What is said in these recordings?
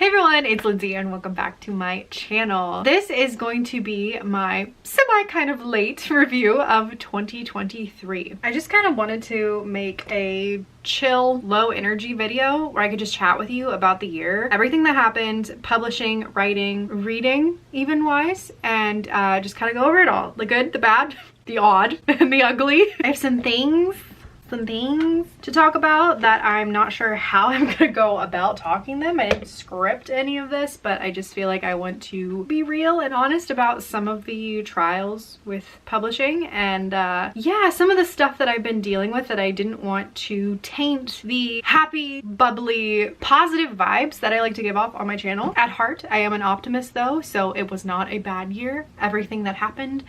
Hey everyone, it's Lindsay and welcome back to my channel. This is going to be my semi kind of late review of 2023. I just kind of wanted to make a chill, low energy video where I could just chat with you about the year, everything that happened, publishing, writing, reading even wise, and just kind of go over it all. The good, the bad, the odd, and the ugly. I have some things to talk about that I'm not sure how I'm gonna go about talking them. I didn't script any of this, but I just feel like I want to be real and honest about some of the trials with publishing and yeah, some of the stuff that I've been dealing with that I didn't want to taint the happy, bubbly, positive vibes that I like to give off on my channel. At heart, I am an optimist though, so it was not a bad year. Everything that happened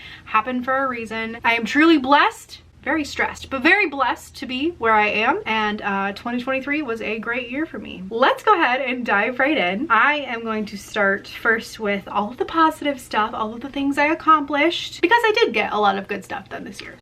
for a reason. I am truly blessed. Very stressed, but very blessed to be where I am, and 2023 was a great year for me. Let's go ahead and dive right in. I am going to start first with all of the positive stuff, all of the things I accomplished, because I did get a lot of good stuff done this year.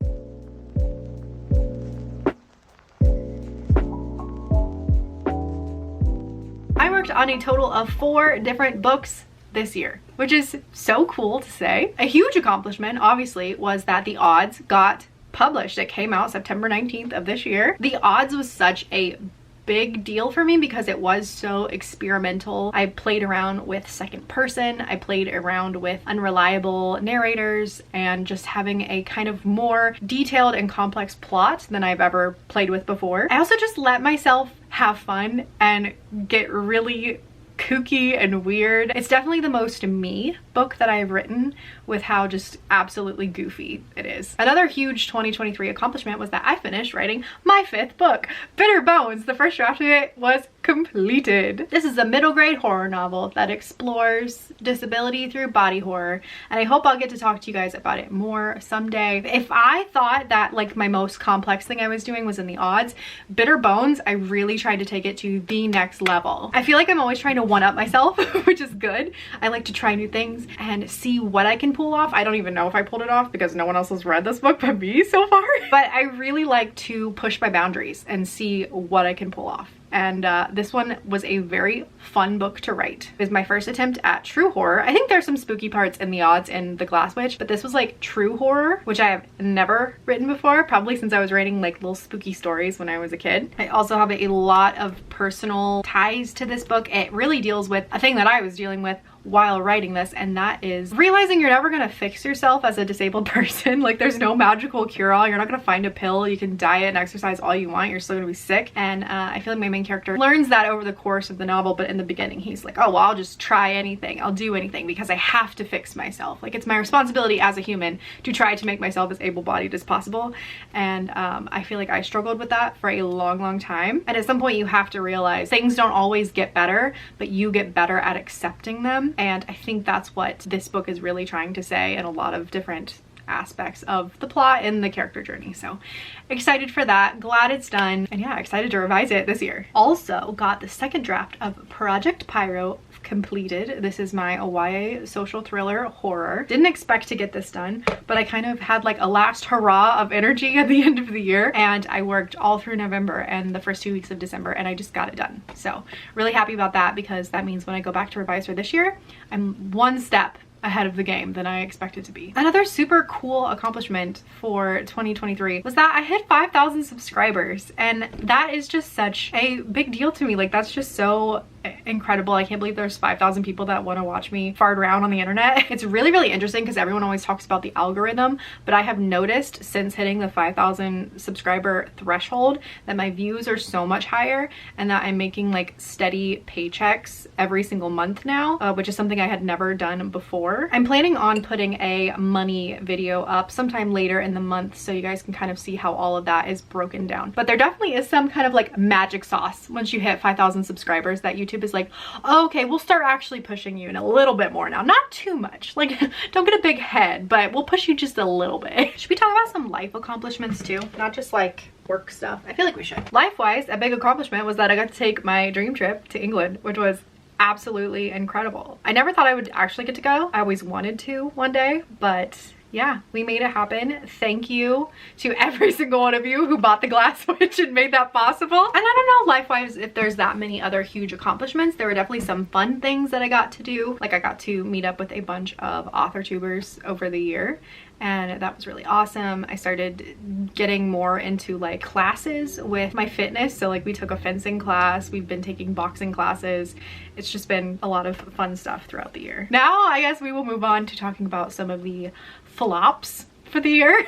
I worked on a total of 4 different books this year, which is so cool to say. A huge accomplishment, obviously, was that The Odds got published. It came out September 19th of this year. The Odds was such a big deal for me because it was so experimental. I played around with second person, I played around with unreliable narrators, and just having a kind of more detailed and complex plot than I've ever played with before. I also just let myself have fun and get really kooky and weird. It's definitely the most me book that I've written, with how just absolutely goofy it is. Another huge 2023 accomplishment was that I finished writing my 5th book, Bitter Bones. The first draft of it was completed. This is a middle grade horror novel that explores disability through body horror, and I hope I'll get to talk to you guys about it more someday. If I thought that like my most complex thing I was doing was in The Odds, Bitter Bones, I really tried to take it to the next level. I feel like I'm always trying to one up myself, which is good. I like to try new things and see what I can pull off. I don't even know if I pulled it off because no one else has read this book but me so far. But I really like to push my boundaries and see what I can pull off. And this one was a very fun book to write. It was my first attempt at true horror. I think there's some spooky parts in The Odds and The Glass Witch, but this was like true horror, which I have never written before, probably since I was writing like little spooky stories when I was a kid. I also have a lot of personal ties to this book. It really deals with a thing that I was dealing with while writing this, and that is realizing you're never gonna fix yourself as a disabled person. Like, there's no magical cure-all. You're not gonna find a pill. You can diet and exercise all you want. You're still gonna be sick. And I feel like my main character learns that over the course of the novel, but in the beginning he's like, oh well, I'll just try anything. I'll do anything because I have to fix myself. Like, it's my responsibility as a human to try to make myself as able-bodied as possible. And I feel like I struggled with that for a long time. And at some point you have to realize things don't always get better, but you get better at accepting them. And I think that's what this book is really trying to say in a lot of different aspects of the plot and the character journey. So excited for that, glad it's done, and yeah, excited to revise it this year. Also got the second draft of Project Pyro completed. This is my YA social thriller horror. Didn't expect to get this done, but I kind of had like a last hurrah of energy at the end of the year, and I worked all through November and the first 2 weeks of December, and I just got it done. So really happy about that, because that means when I go back to revise for this year, I'm one step ahead of the game than I expected to be. Another super cool accomplishment for 2023 was that I hit 5,000 subscribers, and that is just such a big deal to me. Like, that's just so incredible. I can't believe there's 5,000 people that want to watch me fart around on the internet. It's really interesting because everyone always talks about the algorithm, but I have noticed since hitting the 5,000 subscriber threshold that my views are so much higher, and that I'm making like steady paychecks every single month now, which is something I had never done before. I'm planning on putting a money video up sometime later in the month so you guys can kind of see how all of that is broken down. But there definitely is some kind of like magic sauce once you hit 5,000 subscribers that YouTube is like, oh, okay, we'll start actually pushing you in a little bit more now. Not too much. Like, don't get a big head, but we'll push you just a little bit. Should we talk about some life accomplishments too? Not just like work stuff. I feel like we should. Life-wise, a big accomplishment was that I got to take my dream trip to England, which was absolutely incredible. I never thought I would actually get to go. I always wanted to one day, but yeah, we made it happen. Thank you to every single one of you who bought the Glass Witch and made that possible. And I don't know, life-wise, if there's that many other huge accomplishments. There were definitely some fun things that I got to do. Like I got to meet up with a bunch of Authortubers over the year, and that was really awesome. I started getting more into like classes with my fitness. So like we took a fencing class, we've been taking boxing classes. It's just been a lot of fun stuff throughout the year. Now I guess we will move on to talking about some of the flops for the year.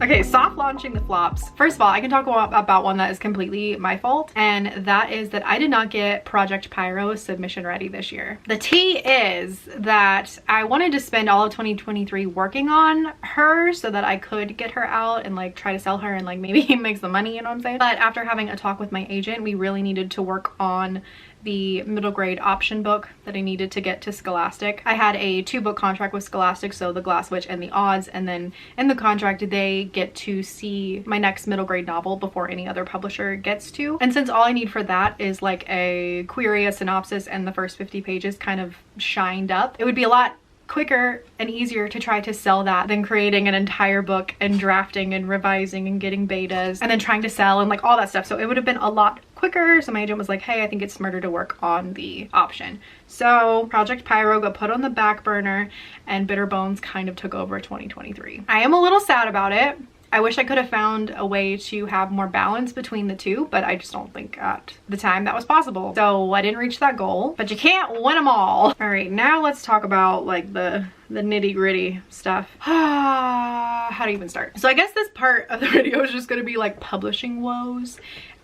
Okay, soft launching the flops. First of all, I can talk about one that is completely my fault, and that is that I did not get Project Pyro submission ready this year. The tea is that I wanted to spend all of 2023 working on her so that I could get her out and like try to sell her and like maybe make some money, you know what I'm saying? But after having a talk with my agent, we really needed to work on the middle grade option book that I needed to get to Scholastic. I had a 2-book contract with Scholastic, so the Glass Witch and the Odds, and then in the contract they get to see my next middle grade novel before any other publisher gets to. And since all I need for that is like a query, a synopsis, and the first 50 pages kind of shined up, it would be a lot quicker and easier to try to sell that than creating an entire book and drafting and revising and getting betas and then trying to sell and like all that stuff. So it would have been a lot quicker. So my agent was like, hey, I think it's smarter to work on the option. So Project Pyro got put on the back burner and Bitter Bones kind of took over 2023. I am a little sad about it. I wish I could have found a way to have more balance between the two, but I just don't think at the time that was possible. So I didn't reach that goal, but you can't win them all. All right, now let's talk about like the nitty gritty stuff. How to even start? So I guess this part of the video is just gonna be like publishing woes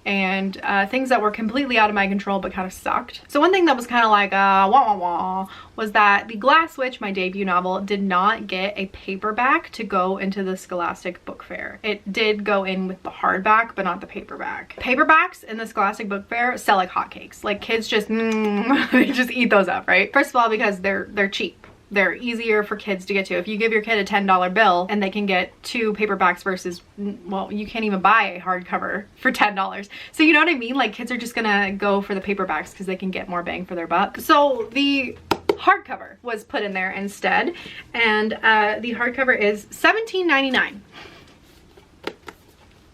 and things that were completely out of my control but kind of sucked. So one thing that was kind of like wah wah wah was that the Glass Witch, my debut novel, did not get a paperback to go into the Scholastic Book Fair. It did go in with the hardback but not the paperback. Paperbacks in the Scholastic Book Fair sell like hotcakes. Like kids just they just eat those up, right? First of all, because they're cheap. They're easier for kids to get to. If you give your kid a $10 bill and they can get 2 paperbacks versus, well, you can't even buy a hardcover for $10. So you know what I mean? Like kids are just gonna go for the paperbacks because they can get more bang for their buck. So the hardcover was put in there instead, and the hardcover is $17.99.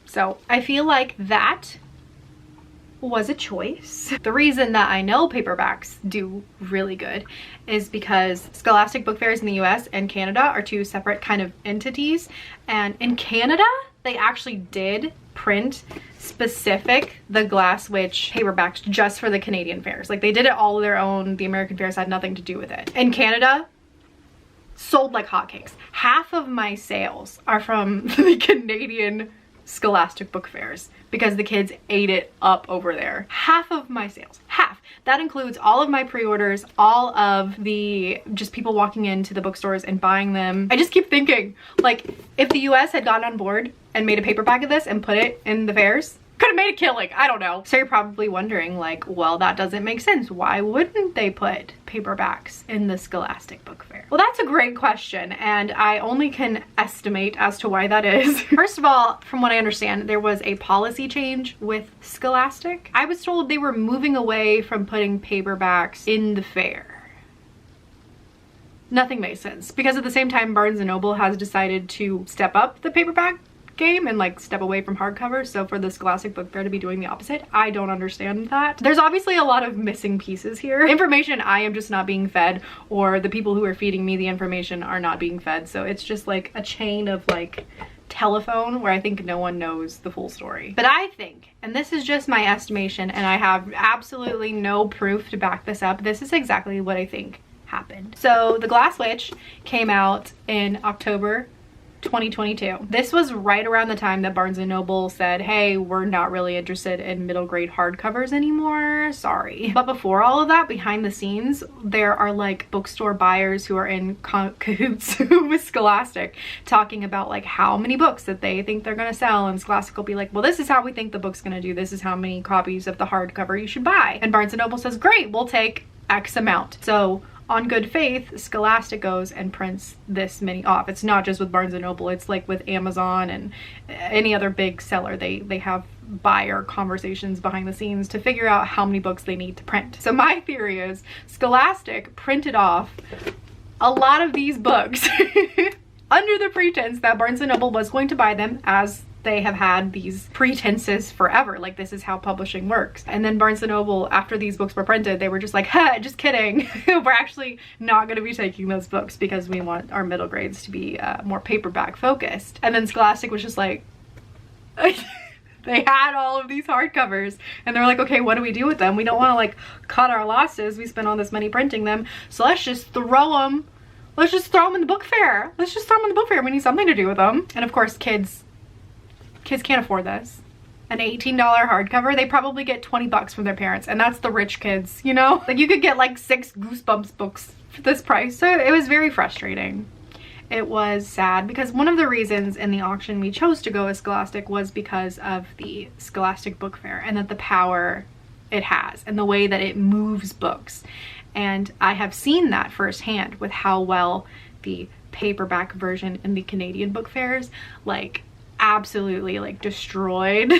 So I feel like that was a choice. The reason that I know paperbacks do really good is because Scholastic Book Fairs in the US and Canada are 2 separate kind of entities, and in Canada they actually did print the Glass Witch paperbacks just for the Canadian fairs. Like they did it all of their own. The American fairs had nothing to do with it. In Canada, sold like hotcakes. Half of my sales are from the Canadian Scholastic Book Fairs because the kids ate it up over there. Half of my sales, half. That includes all of my pre-orders, all of the just people walking into the bookstores and buying them. I just keep thinking, like, if the US had gotten on board and made a paperback of this and put it in the fairs, could have made a killing. I don't know. So you're probably wondering like, well, that doesn't make sense. Why wouldn't they put paperbacks in the Scholastic Book Fair? Well, that's a great question, and I only can estimate as to why that is. First of all, from what I understand, there was a policy change with Scholastic. I was told they were moving away from putting paperbacks in the fair. Nothing makes sense, because at the same time Barnes & Noble has decided to step up the paperback game and like step away from hardcover. So for the Scholastic Book Fair to be doing the opposite, I don't understand that. There's obviously a lot of missing pieces here. Information I am just not being fed, or the people who are feeding me the information are not being fed. So it's just like a chain of like telephone where I think no one knows the full story. But I think, and this is just my estimation and I have absolutely no proof to back this up, this is exactly what I think happened. So the Glass Witch came out in October 2022. This was right around the time that Barnes & Noble said, hey, we're not really interested in middle grade hardcovers anymore, sorry. But before all of that, behind the scenes, there are like bookstore buyers who are in cahoots with Scholastic talking about like how many books that they think they're gonna sell, and Scholastic will be like, well, this is how we think the book's gonna do, this is how many copies of the hardcover you should buy. And Barnes & Noble says, great, we'll take X amount. So on good faith, Scholastic goes and prints this many off. It's not just with Barnes & Noble, it's like with Amazon and any other big seller. They have buyer conversations behind the scenes to figure out how many books they need to print. So my theory is Scholastic printed off a lot of these books under the pretense that Barnes & Noble was going to buy them, as they have had these pretenses forever. Like, this is how publishing works. And then Barnes & Noble, after these books were printed, they were just like, ha, just kidding. We're actually not going to be taking those books because we want our middle grades to be more paperback focused. And then Scholastic was just like, they had all of these hardcovers and they're like, okay, what do we do with them? We don't want to like cut our losses. We spent all this money printing them. So let's just throw them. Let's just throw them in the book fair. Let's just throw them in the book fair. We need something to do with them. And of course, kids can't afford this. An $18 hardcover, they probably get 20 bucks from their parents, and that's the rich kids, you know? Like, you could get like 6 Goosebumps books for this price. So it was very frustrating. It was sad because one of the reasons in the auction we chose to go with Scholastic was because of the Scholastic Book Fair and that the power it has and the way that it moves books. And I have seen that firsthand with how well the paperback version in the Canadian book fairs like absolutely like destroyed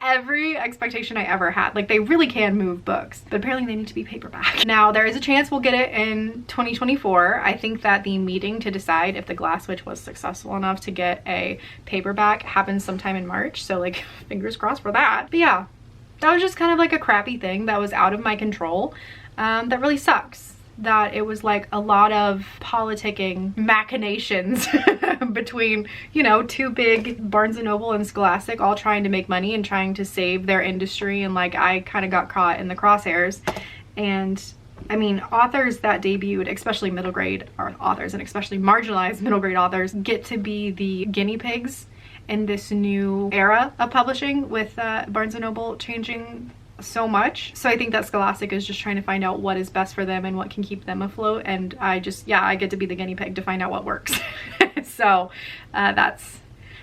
every expectation I ever had. Like, they really can move books, but apparently they need to be paperback. Now, there is a chance we'll get it in 2024. I think that the meeting to decide if the Glass Witch was successful enough to get a paperback happens sometime in March, so like fingers crossed for that. But yeah, that was just kind of like a crappy thing that was out of my control. That really sucks. That it was like a lot of politicking machinations between, you know, two big Barnes & Noble and Scholastic all trying to make money and trying to save their industry, and like I kind of got caught in the crosshairs. And I mean, authors that debuted, especially middle grade authors and especially marginalized middle grade authors, get to be the guinea pigs in this new era of publishing with Barnes & Noble changing so much. So I think that Scholastic is just trying to find out what is best for them and what can keep them afloat, and I get to be the guinea pig to find out what works. So that's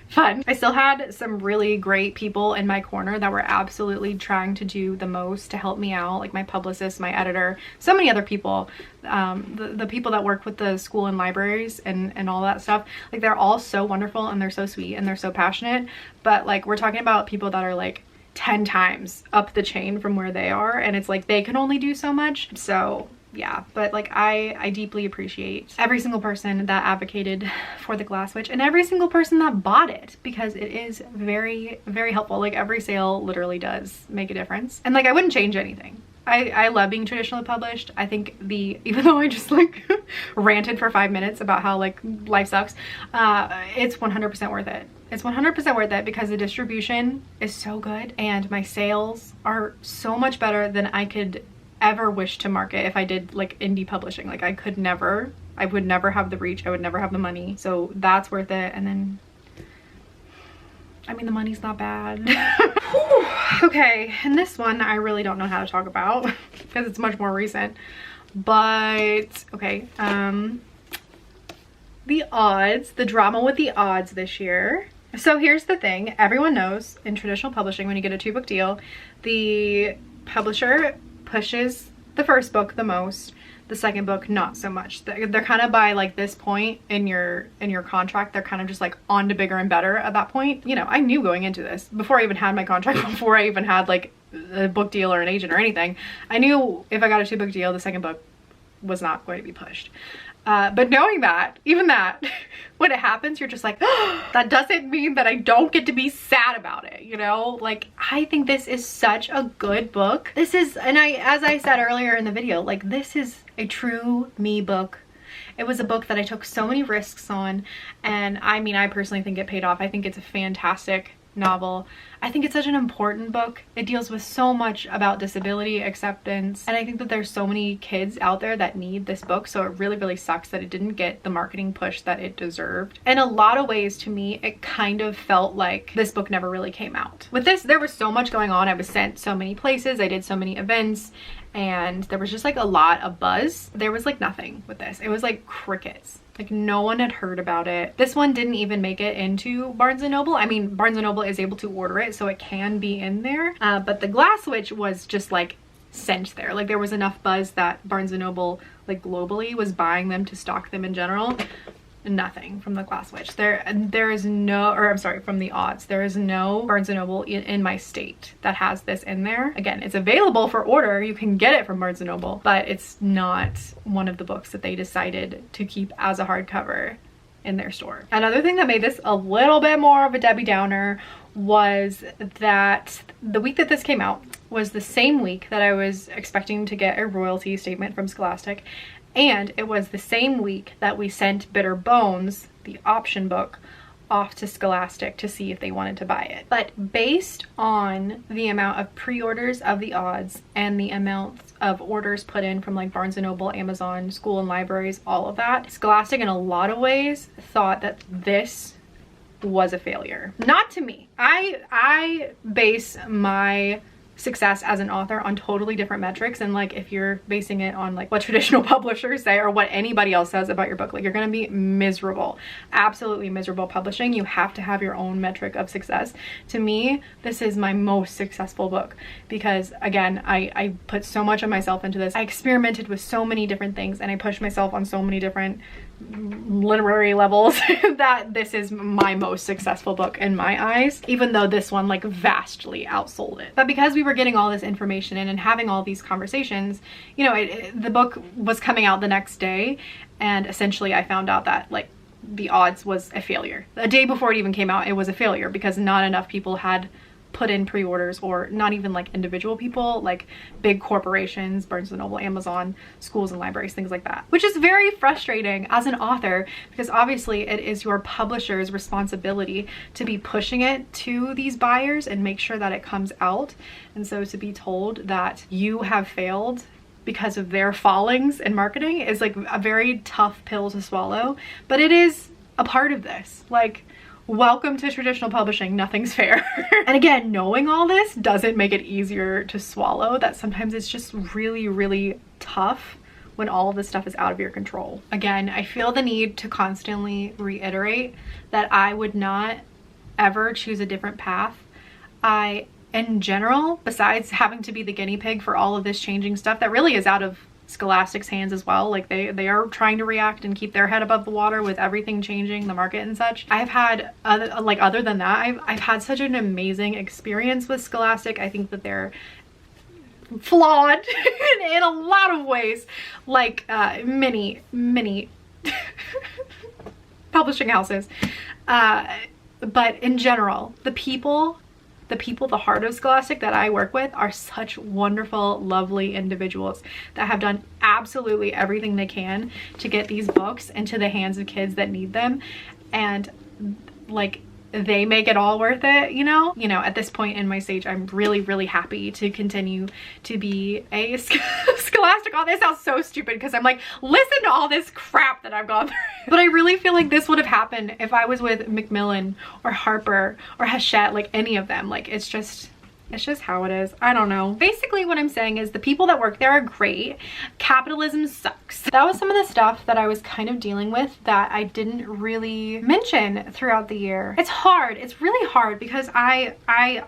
fun. I still had some really great people in my corner that were absolutely trying to do the most to help me out, like my publicist, my editor, so many other people, the people that work with the school and libraries and all that stuff. Like, they're all so wonderful and they're so sweet and they're so passionate, but like, we're talking about people that are like 10 times up the chain from where they are, and it's like they can only do so much. So yeah, but like I deeply appreciate every single person that advocated for the Glass Witch and every single person that bought it, because it is very, very helpful. Like, every sale literally does make a difference, and like I wouldn't change anything. I love being traditionally published. I think even though I just like ranted for 5 minutes about how like life sucks, it's 100% worth it. It's 100% worth it because the distribution is so good and my sales are so much better than I could ever wish to market if I did like indie publishing. Like, I would never have the reach, I would never have the money. So that's worth it. And then, I mean, the money's not bad. Okay, and this one I really don't know how to talk about because it's much more recent. But okay, the odds, the drama with the odds this year. So here's the thing, everyone knows in traditional publishing, when you get a 2-book deal, the publisher pushes the first book the most, the second book not so much. They're kind of, by like this point in your contract, they're kind of just like on to bigger and better at that point. You know, I knew going into this, before I even had my contract, before I even had like a book deal or an agent or anything, I knew if I got a 2-book deal, the second book was not going to be pushed. But knowing that, even that, when it happens, you're just like, oh, that doesn't mean that I don't get to be sad about it, you know? Like, I think this is such a good book. This is, and as I said earlier in the video, like, this is a true me book. It was a book that I took so many risks on, and I mean, I personally think it paid off. I think it's a fantastic novel. I think it's such an important book. It deals with so much about disability acceptance, and I think that there's so many kids out there that need this book, so it really, really sucks that it didn't get the marketing push that it deserved. In a lot of ways, to me, it kind of felt like this book never really came out. With this, there was so much going on. I was sent so many places, I did so many events, and there was just like a lot of buzz. There was like nothing with this. It was like crickets. Like, no one had heard about it. This one didn't even make it into Barnes & Noble. I mean, Barnes & Noble is able to order it, so it can be in there. But the Glass Witch was just like sent there. Like there was enough buzz that Barnes & Noble like globally was buying them to stock them in general. Nothing from the Glass Witch. There is no, or I'm sorry, from the Odds. There is no Barnes & Noble in my state that has this in there. Again, it's available for order. You can get it from Barnes & Noble, but it's not one of the books that they decided to keep as a hardcover in their store. Another thing that made this a little bit more of a Debbie Downer was that the week that this came out was the same week that I was expecting to get a royalty statement from Scholastic. And it was the same week that we sent Bitter Bones, the option book, off to Scholastic to see if they wanted to buy it. But based on the amount of pre-orders of the Odds and the amount of orders put in from like Barnes & Noble, Amazon, school and libraries, all of that, Scholastic in a lot of ways thought that this was a failure. Not to me. I base my success as an author on totally different metrics, and like if you're basing it on like what traditional publishers say or what anybody else says about your book, like you're gonna be miserable, absolutely miserable publishing. You have to have your own metric of success. To me, this is my most successful book because again, I put so much of myself into this. I experimented with so many different things and I pushed myself on so many different literary levels that this is my most successful book in my eyes, even though this one like vastly outsold it. But because we were getting all this information in and having all these conversations, you know, the book was coming out the next day, and essentially I found out that like the Odds was a failure. A day before it even came out, it was a failure because not enough people had put in pre-orders, or not even like individual people, like big corporations, Barnes & Noble, Amazon, schools and libraries, things like that, which is very frustrating as an author because obviously it is your publisher's responsibility to be pushing it to these buyers and make sure that it comes out. And so to be told that you have failed because of their fallings in marketing is like a very tough pill to swallow, but it is a part of this. Like, welcome to traditional publishing, nothing's fair. And again, knowing all this doesn't make it easier to swallow, that sometimes it's just really, really tough when all of this stuff is out of your control. Again, I feel the need to constantly reiterate that I would not ever choose a different path. In general, besides having to be the guinea pig for all of this changing stuff that really is out of Scholastic's hands as well, like they are trying to react and keep their head above the water with everything changing, the market and such. I've had other than that, I've had such an amazing experience with Scholastic. I think that they're flawed in a lot of ways, like many publishing houses, but in general, the people, the heart of Scholastic that I work with are such wonderful, lovely individuals that have done absolutely everything they can to get these books into the hands of kids that need them. And like, they make it all worth it, you know? You know, at this point in my stage, I'm really, really happy to continue to be a Scholastic author. This sounds so stupid because I'm like, listen to all this crap that I've gone through. But I really feel like this would have happened if I was with Macmillan or Harper or Hachette, like any of them. Like, it's just how it is. I don't know. Basically what I'm saying is the people that work there are great. Capitalism sucks. That was some of the stuff that I was kind of dealing with that I didn't really mention throughout the year. It's hard. It's really hard because I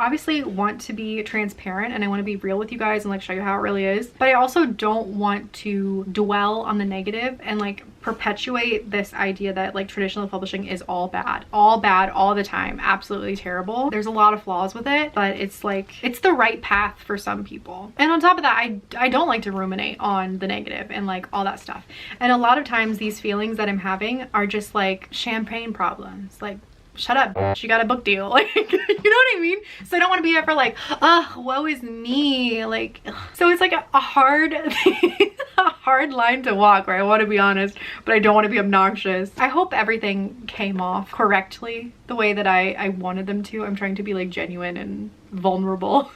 obviously want to be transparent and I want to be real with you guys and like show you how it really is. But I also don't want to dwell on the negative and like perpetuate this idea that like traditional publishing is all bad all the time, absolutely terrible. There's a lot of flaws with it, but it's like, it's the right path for some people. And on top of that, I don't like to ruminate on the negative and like all that stuff. And a lot of times these feelings that I'm having are just like champagne problems. Like, shut up, bitch, you got a book deal. Like, you know what I mean? So I don't want to be there for like, oh, woe is me. Like, ugh. So it's like a hard a hard line to walk where I want to be honest, but I don't want to be obnoxious. I hope everything came off correctly the way that I wanted them to. I'm trying to be like genuine and vulnerable.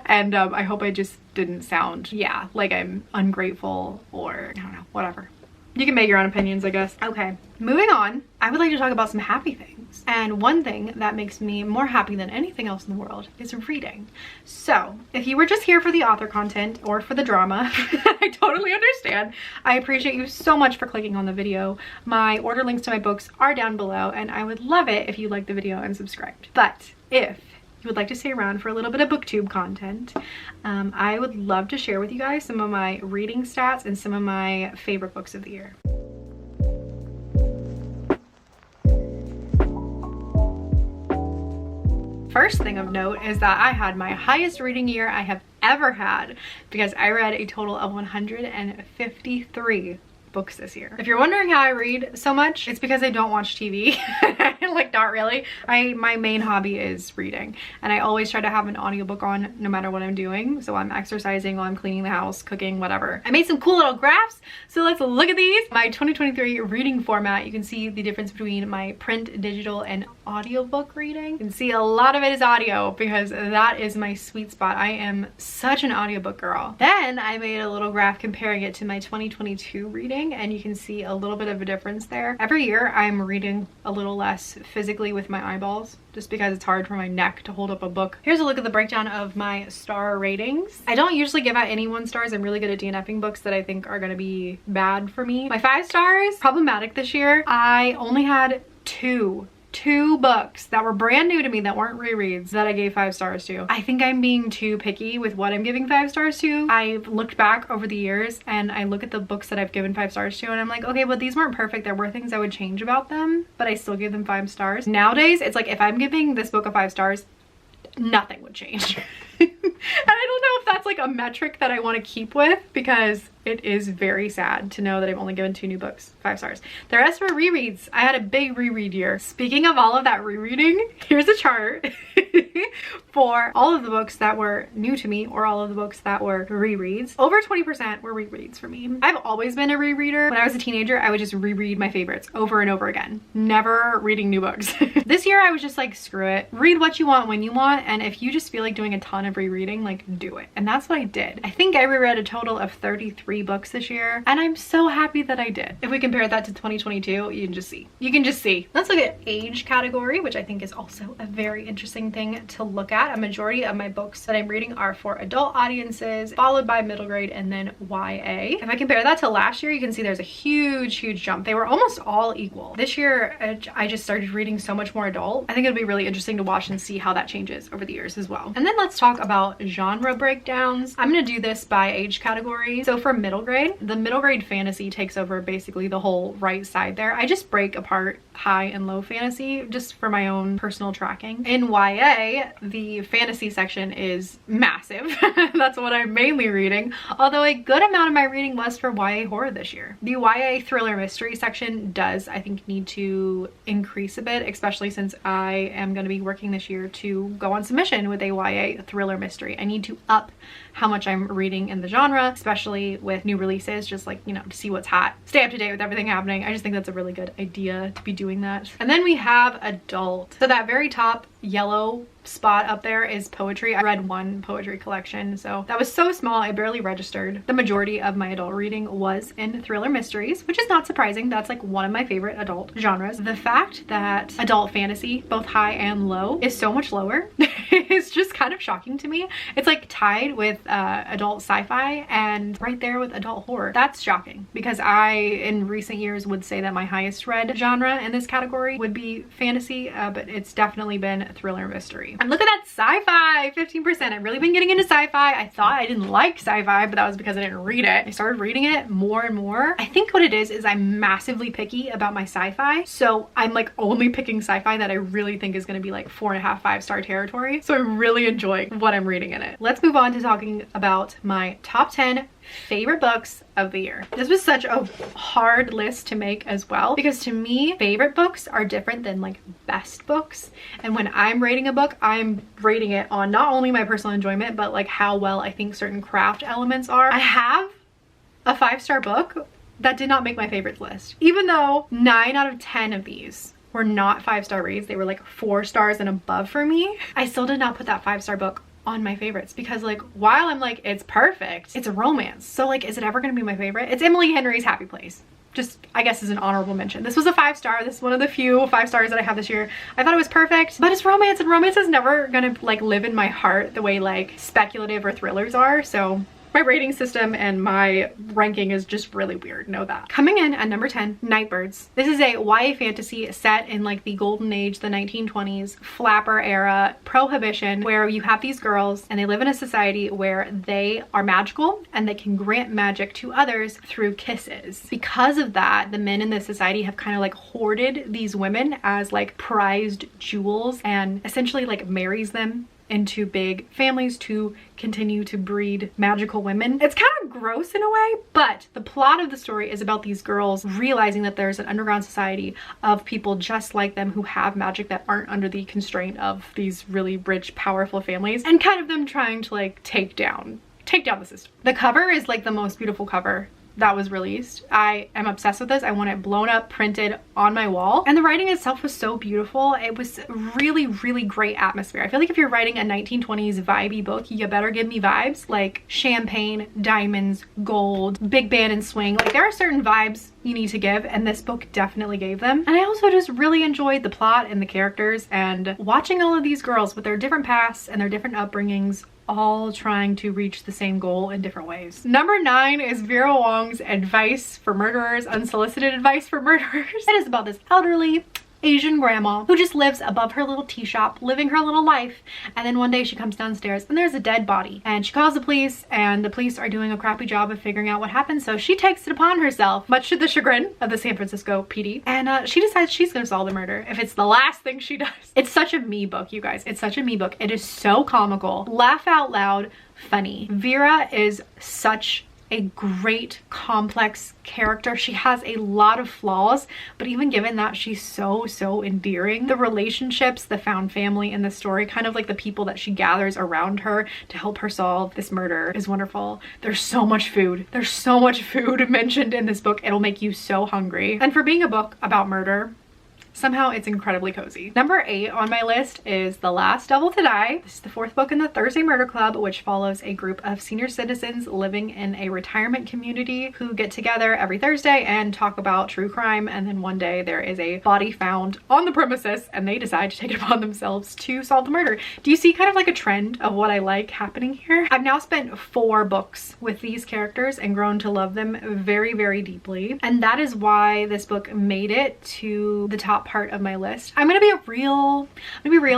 And I hope I just didn't sound, yeah, like I'm ungrateful or I don't know, whatever. You can make your own opinions, I guess. Okay, moving on. I would like to talk about some happy things. And one thing that makes me more happy than anything else in the world is reading. So if you were just here for the author content or for the drama, I totally understand. I appreciate you so much for clicking on the video. My order links to my books are down below and I would love it if you liked the video and subscribed. But if you would like to stay around for a little bit of booktube content, I would love to share with you guys some of my reading stats and some of my favorite books of the year. First thing of note is that I had my highest reading year I have ever had because I read a total of 153 books this year. If you're wondering how I read so much, it's because I don't watch TV. Like, not really. My main hobby is reading, and I always try to have an audiobook on no matter what I'm doing. So I'm exercising, while I'm cleaning the house, cooking, whatever. I made some cool little graphs, so let's look at these. My 2023 reading format, you can see the difference between my print, digital, and audiobook reading. You can see a lot of it is audio because that is my sweet spot. I am such an audiobook girl. Then I made a little graph comparing it to my 2022 reading, and you can see a little bit of a difference there. Every year I'm reading a little less physically with my eyeballs just because it's hard for my neck to hold up a book. Here's a look at the breakdown of my star ratings. I don't usually give out any 1 stars. I'm really good at DNFing books that I think are going to be bad for me. My 5 stars, problematic this year. I only had two books that were brand new to me that weren't rereads that I gave 5 stars to. I think I'm being too picky with what I'm giving 5 stars to. I've looked back over the years and I look at the books that I've given 5 stars to and I'm like, okay, but these weren't perfect. There were things I would change about them, but I still give them 5 stars. Nowadays, it's like if I'm giving this book a 5 stars, nothing would change. And I don't know if that's like a metric that I want to keep with because it is very sad to know that I've only given 2 new books 5 stars. The rest were rereads. I had a big reread year. Speaking of all of that rereading, here's a chart for all of the books that were new to me or all of the books that were rereads. Over 20% were rereads for me. I've always been a rereader. When I was a teenager, I would just reread my favorites over and over again, never reading new books. This year I was just like, screw it. Read what you want when you want, and if you just feel like doing a ton of rereading, like, do it. And that's what I did. I think I reread a total of 33 books this year, and I'm so happy that I did. If we compare that to 2022, you can just see. You can just see. Let's look at age category, which I think is also a very interesting thing to look at. A majority of my books that I'm reading are for adult audiences, followed by middle grade and then YA. If I compare that to last year, you can see there's a huge jump. They were almost all equal. This year, I just started reading so much more adult. I think it'll be really interesting to watch and see how that changes over the years as well. And then let's talk about genre breakdowns. I'm gonna do this by age category. So for middle grade, the middle grade fantasy takes over basically the whole right side there. I just break apart high and low fantasy just for my own personal tracking. In YA, the fantasy section is massive. That's what I'm mainly reading, although a good amount of my reading was for YA horror this year. The YA thriller mystery section does, I think, need to increase a bit, especially since I am going to be working this year to go on submission with a YA thriller mystery. I need to up how much I'm reading in the genre, especially with new releases, just like, you know, to see what's hot, stay up to date with everything happening. I just think that's a really good idea to be doing that. And then we have adult. So that very top yellow spot up there is poetry. I read 1 poetry collection, so that was so small I barely registered. The majority of my adult reading was in thriller mysteries, which is not surprising. That's like one of my favorite adult genres. The fact that adult fantasy, both high and low, is so much lower is just kind of shocking to me. It's like tied with adult sci-fi and right there with adult horror. That's shocking because I, in recent years, would say that my highest read genre in this category would be fantasy, but it's definitely been thriller mystery. And look at that sci-fi, 15%. I've really been getting into sci-fi. I thought I didn't like sci-fi, but that was because I didn't read it. I started reading it more and more. I think what it is I'm massively picky about my sci-fi. So I'm like only picking sci-fi that I really think is going to be like 4.5, 5-star territory. So I'm really enjoying what I'm reading in it. Let's move on to talking about my top 10 favorite books of the year. This was such a hard list to make as well, because to me, favorite books are different than like best books. And when I'm rating a book, I'm rating it on not only my personal enjoyment, but like how well I think certain craft elements are. I have a 5-star book that did not make my favorites list, even though 9 out of 10 of these were not 5-star reads. They were like 4 stars and above for me. I still did not put that 5-star book on my favorites because, like, while I'm like, it's perfect, it's a romance, so like, is it ever gonna be my favorite? It's Emily Henry's Happy Place. Just, I guess, as an honorable mention. This was a 5-star. This is one of the few 5 stars that I have this year. I thought it was perfect, but it's romance, and romance is never gonna like live in my heart the way like speculative or thrillers are. So My rating system and my ranking is just really weird, know that. Coming in at number 10, Nightbirds. This is a YA fantasy set in like the golden age, the 1920s, flapper era, prohibition, where you have these girls and they live in a society where they are magical and they can grant magic to others through kisses. Because of that, the men in this society have kind of like hoarded these women as like prized jewels and essentially like marries them into big families to continue to breed magical women. It's kind of gross in a way, but the plot of the story is about these girls realizing that there's an underground society of people just like them who have magic that aren't under the constraint of these really rich, powerful families, and kind of them trying to like take down the system. The cover is like the most beautiful cover that was released. I am obsessed with this. I want it blown up, printed on my wall. And the writing itself was so beautiful. It was really, really great atmosphere. I feel like if you're writing a 1920s vibey book, you better give me vibes like champagne, diamonds, gold, big band and swing. Like there are certain vibes you need to give, and this book definitely gave them. And I also just really enjoyed the plot and the characters and watching all of these girls with their different pasts and their different upbringings all trying to reach the same goal in different ways. Number 9 is Vera Wong's Advice for Murderers, Unsolicited Advice for Murderers. It is about this elderly Asian grandma who just lives above her little tea shop, living her little life, and then one day she comes downstairs and there's a dead body, and she calls the police, and the police are doing a crappy job of figuring out what happened, so she takes it upon herself, much to the chagrin of the San Francisco PD, and she decides she's gonna solve the murder if it's the last thing she does. It's such a me book, you guys. It's such a me book. It is so comical, laugh out loud, funny. Vera is such a great complex character. She has a lot of flaws, but even given that, she's so endearing. The relationships, the found family in the story, kind of like the people that she gathers around her to help her solve this murder, is wonderful. There's so much food. There's so much food mentioned in this book. It'll make you so hungry. And for being a book about murder, somehow it's incredibly cozy. Number 8 on my list is The Last Devil to Die. This is the 4th book in the Thursday Murder Club, which follows a group of senior citizens living in a retirement community who get together every Thursday and talk about true crime, and then one day there is a body found on the premises and they decide to take it upon themselves to solve the murder. Do you see kind of like a trend of what I like happening here? I've now spent 4 books with these characters and grown to love them very deeply, and that is why this book made it to the top part of my list. I'm gonna be real.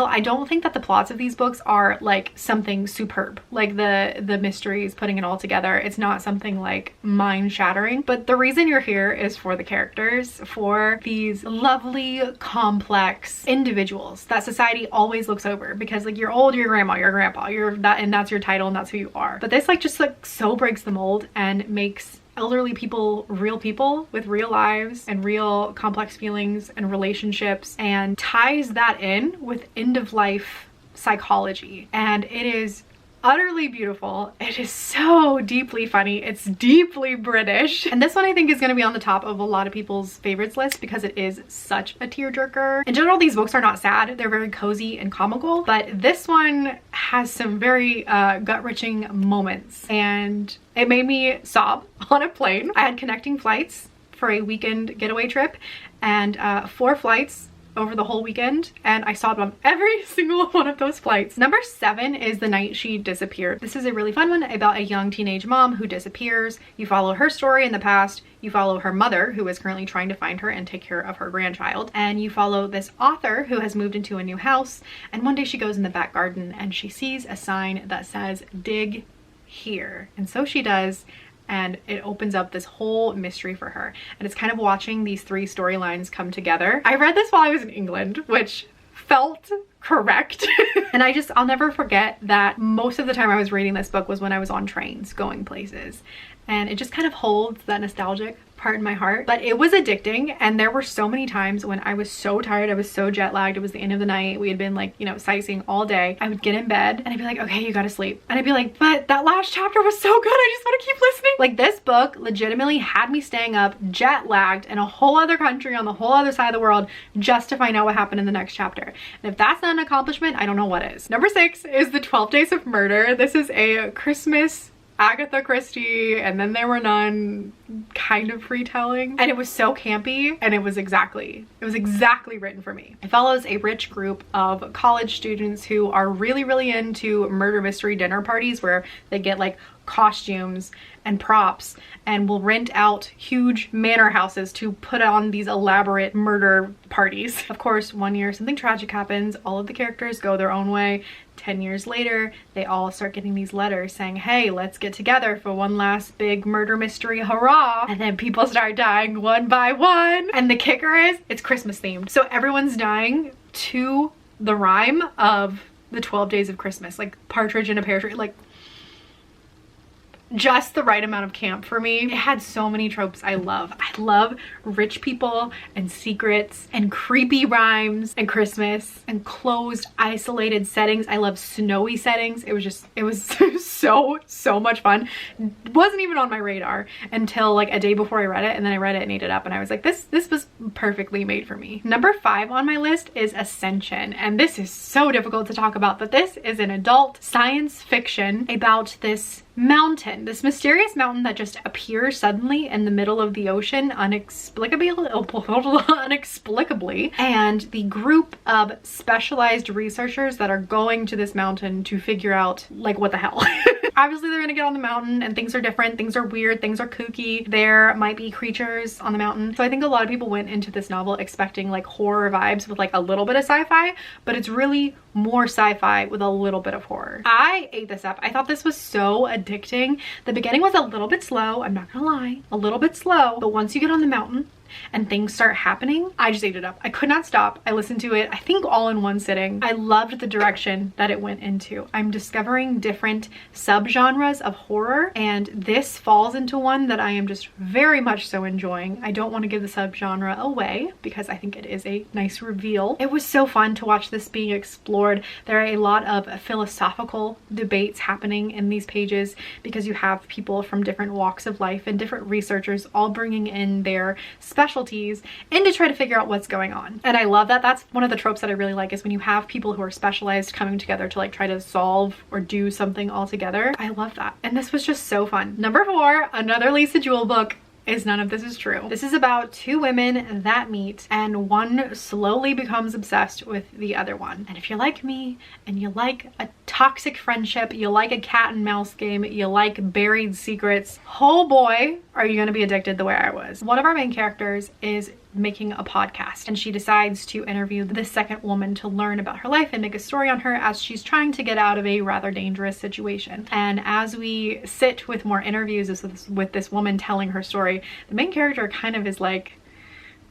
I don't think that the plots of these books are like something superb, like the mysteries, putting it all together. It's not something like mind-shattering, but the reason you're here is for the characters, for these lovely, complex individuals that society always looks over, because like you're old, you're grandma, you're grandpa, you're that, and that's your title and that's who you are. But this like just like so breaks the mold and makes elderly people people with real lives and real complex feelings and relationships, and ties that in with end-of-life psychology. And it is utterly beautiful. It is so deeply funny. It's deeply British. And this one I think is going to be on the top of a lot of people's favorites list because it is such a tearjerker. In general, these books are not sad. They're very cozy and comical, but this one has some very gut-wrenching moments, and it made me sob on a plane. I had connecting flights for a weekend getaway trip, and 4 flights over the whole weekend, and I sobbed on every single one of those flights. Number 7 is The Night She Disappeared. This is a really fun one about a young teenage mom who disappears. You follow her story in the past, you follow her mother who is currently trying to find her and take care of her grandchild, and you follow this author who has moved into a new house, and one day she goes in the back garden and she sees a sign that says dig here, and so she does, and it opens up this whole mystery for her. And it's kind of watching these 3 storylines come together. I read this while I was in England, which felt correct. And I'll never forget that most of the time I was reading this book was when I was on trains going places. And it just kind of holds that nostalgic part in my heart. But it was addicting, and there were so many times when I was so tired, I was so jet lagged, it was the end of the night, we had been like, you know, sightseeing all day. I would get in bed and I'd be like, okay, you gotta sleep. And I'd be like, but that last chapter was so good, I just want to keep listening. Like, this book legitimately had me staying up jet lagged in a whole other country on the whole other side of the world just to find out what happened in the next chapter. And if that's not an accomplishment, I don't know what is. Number 6 is The 12 Days of Murder. This is a Christmas Agatha Christie and Then There Were None kind of retelling, and it was so campy, and it was exactly written for me. It follows a rich group of college students who are really into murder mystery dinner parties where they get like costumes and props and will rent out huge manor houses to put on these elaborate murder parties. Of course, one year something tragic happens, all of the characters go their own way. 10 years later, they all start getting these letters saying, hey, let's get together for one last big murder mystery, hurrah! And then people start dying one by one. And the kicker is, it's Christmas themed. So everyone's dying to the rhyme of the 12 Days of Christmas, like Partridge in a Pear Tree, like just the right amount of camp for me. It had so many tropes I love. I love rich people and secrets and creepy rhymes and Christmas and closed, isolated settings. I love snowy settings. It was so much fun. It wasn't even on my radar until like a day before I read it, and then I read it and ate it up, and I was like, this was perfectly made for me. Number 5 on my list is Ascension, and this is so difficult to talk about, but this is an adult science fiction about this mountain, this mysterious mountain that just appears suddenly in the middle of the ocean inexplicably, and the group of specialized researchers that are going to this mountain to figure out like what the hell. Obviously they're gonna get on the mountain and things are different, things are weird, things are kooky, there might be creatures on the mountain. So I think a lot of people went into this novel expecting like horror vibes with like a little bit of sci-fi, but it's really more sci-fi with a little bit of horror. I ate this up. I thought this was so addicting. The beginning was a little bit slow, I'm not gonna lie, a little bit slow, but once you get on the mountain and things start happening, I just ate it up. I could not stop. I listened to it, I think all in one sitting. I loved the direction that it went into. I'm discovering different subgenres of horror, and this falls into one that I am just very much so enjoying. I don't want to give the subgenre away because I think it is a nice reveal. It was so fun to watch this being explored. There are a lot of philosophical debates happening in these pages because you have people from different walks of life and different researchers all bringing in their specialties and to try to figure out what's going on. And I love that. That's one of the tropes that I really like, is when you have people who are specialized coming together to like try to solve or do something all together. I love that. And this was just so fun. Number 4, another Lisa Jewell book, is None of This Is True. This is about 2 women that meet and one slowly becomes obsessed with the other one. And if you're like me and you like a toxic friendship, you like a cat and mouse game, you like buried secrets, oh boy, are you gonna be addicted the way I was. One of our main characters is making a podcast, and she decides to interview the second woman to learn about her life and make a story on her as she's trying to get out of a rather dangerous situation. And as we sit with more interviews with this woman telling her story, the main character kind of is like,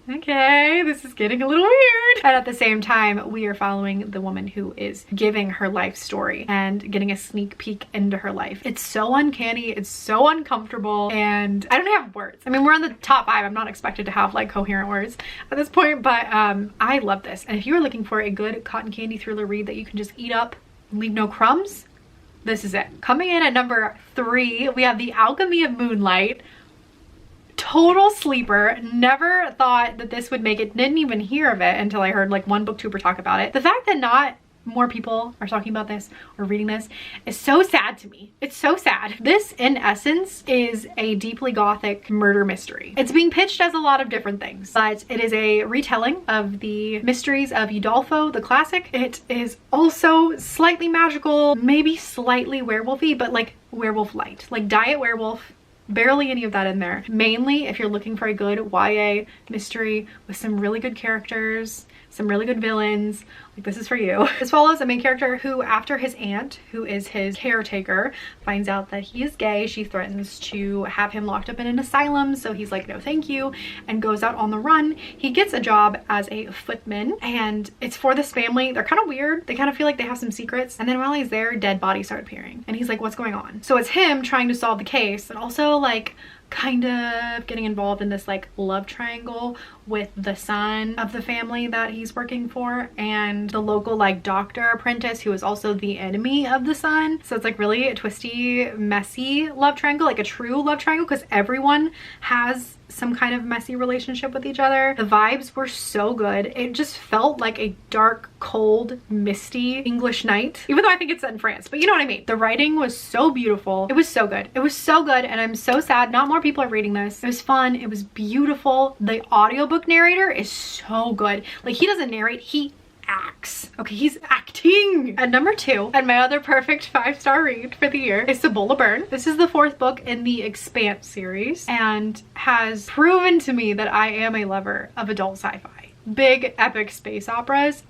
okay, this is getting a little weird. And at the same time, we are following the woman who is giving her life story and getting a sneak peek into her life. It's so uncanny, it's so uncomfortable, and I don't have words. I mean, we're in the top 5. I'm not expected to have like coherent words at this point, but I love this. And if you're looking for a good cotton candy thriller read that you can just eat up, leave no crumbs, this is it. Coming in at number 3, we have The Alchemy of Moonlight. Total sleeper. Never thought that this would make it. Didn't even hear of it until I heard like one booktuber talk about it. The fact that not more people are talking about this or reading this is so sad to me. It's so sad. This, in essence, is a deeply gothic murder mystery. It's being pitched as a lot of different things, but it is a retelling of the mysteries of Udolpho, the classic. It is also slightly magical, maybe slightly werewolfy, but like werewolf light, like Diet Werewolf. Barely any of that in there. Mainly, if you're looking for a good YA mystery with some really good characters, some really good villains, like this is for you. This follows a main character who, after his aunt, who is his caretaker, finds out that he is gay. She threatens to have him locked up in an asylum, so he's like, no thank you, and goes out on the run. He gets a job as a footman, and it's for this family. They're kind of weird. They kind of feel like they have some secrets, and then while he's there, dead bodies start appearing, and he's like, what's going on? So it's him trying to solve the case, but also like kind of getting involved in this like love triangle with the son of the family that he's working for and the local like doctor apprentice who is also the enemy of the son. So it's like really a twisty, messy love triangle, like a true love triangle, because everyone has some kind of messy relationship with each other. The vibes were so good. It just felt like a dark, cold, misty English night, even though I think it's set in France, but you know what I mean. The writing was so beautiful. It was so good. It was so good, and I'm so sad not more people are reading this. It was fun. It was beautiful. The audiobook narrator is so good. Like, he doesn't narrate, he acts. Okay, he's acting. At number 2, and my other perfect 5-star read for the year, is Cibola Byrne. This is the 4th book in the Expanse series and has proven to me that I am a lover of adult sci-fi. Big epic space operas,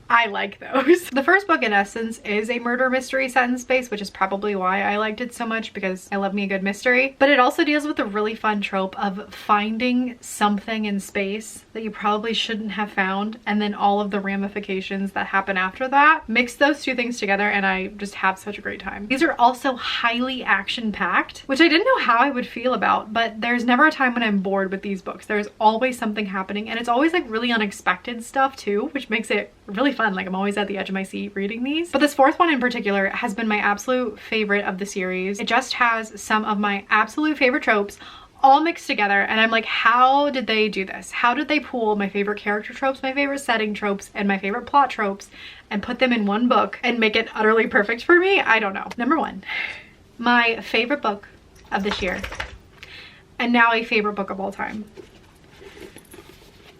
I like those. The first book in essence is a murder mystery set in space, which is probably why I liked it so much, because I love me a good mystery. But it also deals with the really fun trope of finding something in space that you probably shouldn't have found, and then all of the ramifications that happen after that. Mix those two things together and I just have such a great time. These are also highly action-packed, which I didn't know how I would feel about, but there's never a time when I'm bored with these books. There's always something happening, and it's always like really unexpected stuff too, which makes it really fun. Like, I'm always at the edge of my seat reading these. But this 4th one in particular has been my absolute favorite of the series. It just has some of my absolute favorite tropes all mixed together, and I'm like, how did they do this? How did they pool my favorite character tropes, my favorite setting tropes, and my favorite plot tropes and put them in one book and make it utterly perfect for me? I don't know. Number 1, my favorite book of this year, and now a favorite book of all time,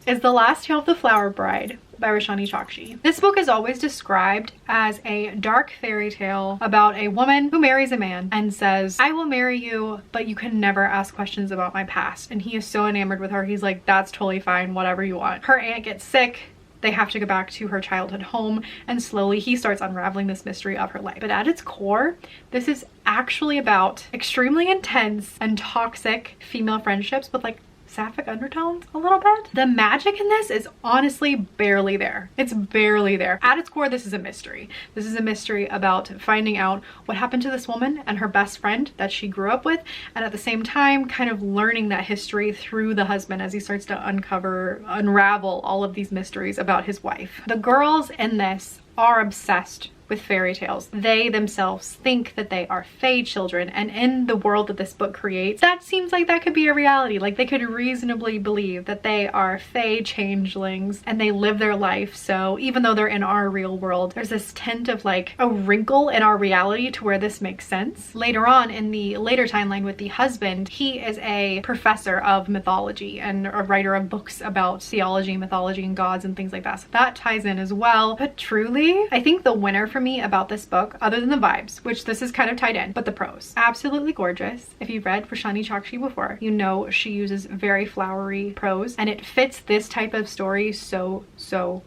is The Last Tale of the Flower Bride by Roshani Chokshi. This book is always described as a dark fairy tale about a woman who marries a man and says, I will marry you, but you can never ask questions about my past. And he is so enamored with her, he's like, that's totally fine, whatever you want. Her aunt gets sick, they have to go back to her childhood home, and slowly he starts unraveling this mystery of her life. But at its core, this is actually about extremely intense and toxic female friendships with like sapphic undertones a little bit. The magic in this is honestly barely there. It's barely there. At its core, this is a mystery. This is a mystery about finding out what happened to this woman and her best friend that she grew up with, and at the same time kind of learning that history through the husband as he starts to unravel all of these mysteries about his wife. The girls in this are obsessed with fairy tales. They themselves think that they are fae children, and in the world that this book creates, that seems like that could be a reality. Like, they could reasonably believe that they are fae changelings and they live their life. So even though they're in our real world, there's this tint of like a wrinkle in our reality to where this makes sense. Later on in the later timeline with the husband, he is a professor of mythology and a writer of books about theology, mythology, and gods and things like that. So that ties in as well. But truly, I think the winner for me about this book, other than the vibes, which this is kind of tied in, but the prose, absolutely gorgeous. If you've read Roshani Chokshi before, you know she uses very flowery prose, and it fits this type of story so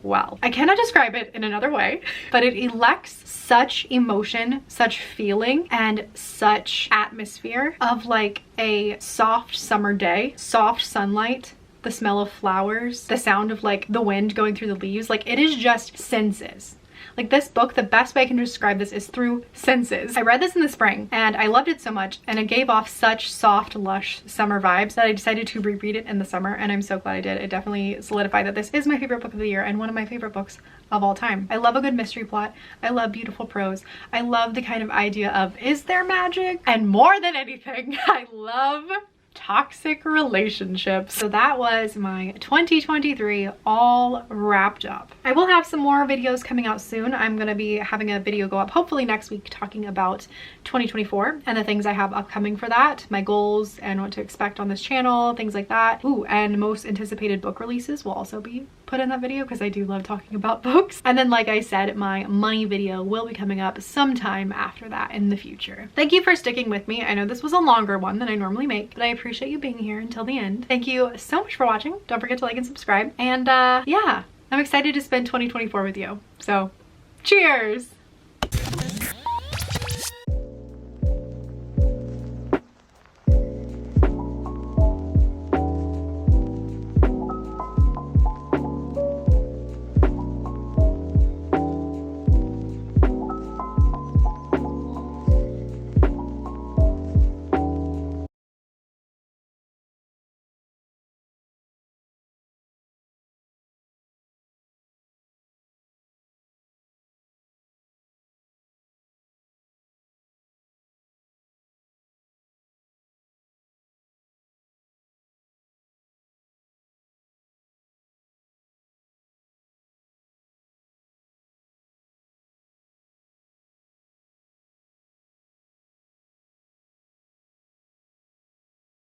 well. I cannot describe it in another way, but it elects such emotion, such feeling, and such atmosphere of like a soft summer day, soft sunlight, the smell of flowers, the sound of like the wind going through the leaves. Like, it is just senses. Like, this book, the best way I can describe this is through senses. I read this in the spring and I loved it so much, and it gave off such soft, lush summer vibes that I decided to reread it in the summer, and I'm so glad I did. It definitely solidified that this is my favorite book of the year and one of my favorite books of all time. I love a good mystery plot. I love beautiful prose. I love the kind of idea of, is there magic? And more than anything, I love toxic relationships. So that was my 2023 all wrapped up. I will have some more videos coming out soon. I'm gonna be having a video go up hopefully next week talking about 2024 and the things I have upcoming for that, my goals and what to expect on this channel, things like that. Ooh, and most anticipated book releases will also be put in that video because I do love talking about books. And then, like I said, my money video will be coming up sometime after that in the future. Thank you for sticking with me. I know this was a longer one than I normally make, but I appreciate you being here until the end. Thank you so much for watching. Don't forget to like and subscribe. And yeah, I'm excited to spend 2024 with you. So cheers!